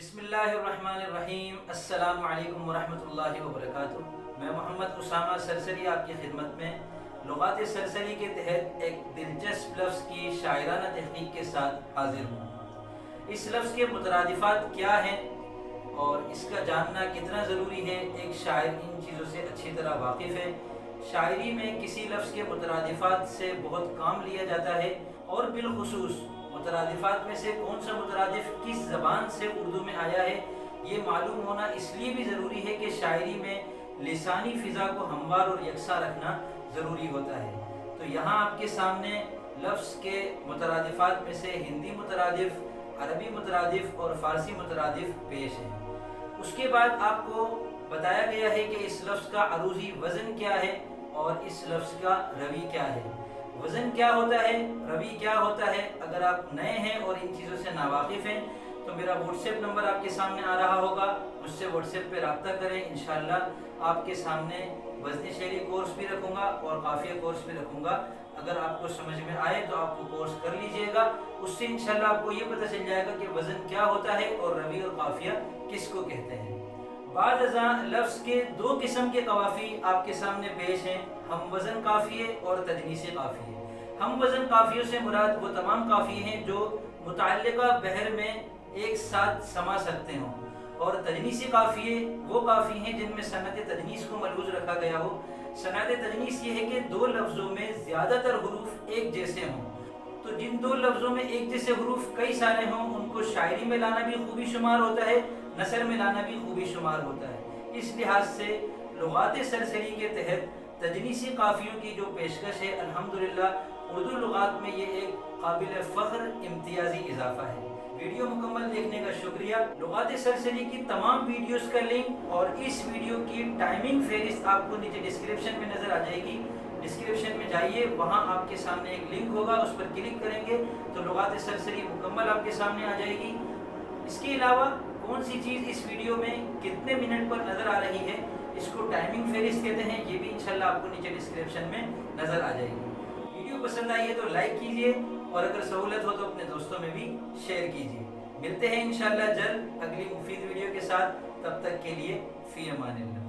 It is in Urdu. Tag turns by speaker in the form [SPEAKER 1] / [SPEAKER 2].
[SPEAKER 1] بسم اللہ الرحمن الرحیم۔ السلام علیکم ورحمۃ اللہ وبرکاتہ۔ میں محمد اسامہ سرسری آپ کی خدمت میں لغات سرسری کے تحت ایک دلچسپ لفظ کی شاعرانہ تحقیق کے ساتھ حاضر ہوں۔ اس لفظ کے مترادفات کیا ہیں اور اس کا جاننا کتنا ضروری ہے، ایک شاعر ان چیزوں سے اچھی طرح واقف ہے۔ شاعری میں کسی لفظ کے مترادفات سے بہت کام لیا جاتا ہے، اور بالخصوص مترادفات میں سے کون سا مترادف کس زبان سے اردو میں آیا ہے، یہ معلوم ہونا اس لیے بھی ضروری ہے کہ شاعری میں لسانی فضا کو ہموار اور یکساں رکھنا ضروری ہوتا ہے۔ تو یہاں آپ کے سامنے لفظ کے مترادفات میں سے ہندی مترادف، عربی مترادف اور فارسی مترادف پیش ہیں۔ اس کے بعد آپ کو بتایا گیا ہے کہ اس لفظ کا عروضی وزن کیا ہے اور اس لفظ کا روی کیا ہے۔ وزن کیا ہوتا ہے، روی کیا ہوتا ہے، اگر آپ نئے ہیں اور ان چیزوں سے ناواقف ہیں تو میرا واٹس ایپ نمبر آپ کے سامنے آ رہا ہوگا، مجھ سے واٹس ایپ پہ رابطہ کریں۔ انشاءاللہ آپ کے سامنے وزن شعری کورس بھی رکھوں گا اور قافیہ کورس بھی رکھوں گا۔ اگر آپ کو سمجھ میں آئے تو آپ وہ کورس کر لیجئے گا، اس سے انشاءاللہ آپ کو یہ پتہ چل جائے گا کہ وزن کیا ہوتا ہے اور روی اور قافیہ کس کو کہتے ہیں۔ بعد ازاں لفظ کے دو قسم کے قوافی آپ کے سامنے پیش ہیں، ہم وزن قافیے اور تجنیسی قافیے۔ ہم وزن قافیوں سے مراد وہ تمام قافیے ہیں جو متعلقہ بحر میں ایک ساتھ سما سکتے ہوں، اور تجنیسی قافیے وہ قافی ہیں جن میں صنعت تجنیس کو ملحوظ رکھا گیا ہو۔ صنعت تجنیس یہ ہے کہ دو لفظوں میں زیادہ تر حروف ایک جیسے ہوں، تو جن دو لفظوں میں ایک جیسے حروف کئی سارے ہوں ان کو شاعری میں لانا بھی خوبی شمار ہوتا ہے، نثر میں لانا بھی خوبی شمار ہوتا ہے۔ اس لحاظ سے لغات سرسری کے تحت تجنیسی قافیوں کی جو پیشکش ہے، الحمدللہ اردو لغات میں یہ ایک قابل فخر امتیازی اضافہ ہے۔ ویڈیو مکمل دیکھنے کا شکریہ۔ لغات سرسری کی تمام ویڈیوز کا لنک اور اس ویڈیو کی ٹائمنگ فہرست آپ کو نیچے ڈسکرپشن میں نظر آ جائے گی۔ ڈسکرپشن میں جائیے، وہاں آپ کے سامنے ایک لنک ہوگا، اس پر کلک کریں گے تو لغات سرسری مکمل آپ کے سامنے آ جائے گی۔ اس کے علاوہ کون سی چیز اس ویڈیو میں کتنے منٹ پر نظر آ رہی ہے، اس کو ٹائمنگ فہرست کہتے ہیں، یہ بھی انشاءاللہ آپ کو نیچے ڈسکرپشن میں نظر آ جائے گی۔ ویڈیو پسند آئی ہے تو لائک کیجئے، اور اگر سہولت ہو تو اپنے دوستوں میں بھی شیئر کیجئے۔ ملتے ہیں انشاءاللہ جلد اگلی مفید ویڈیو کے ساتھ، تب تک کے لیے فی امان اللہ۔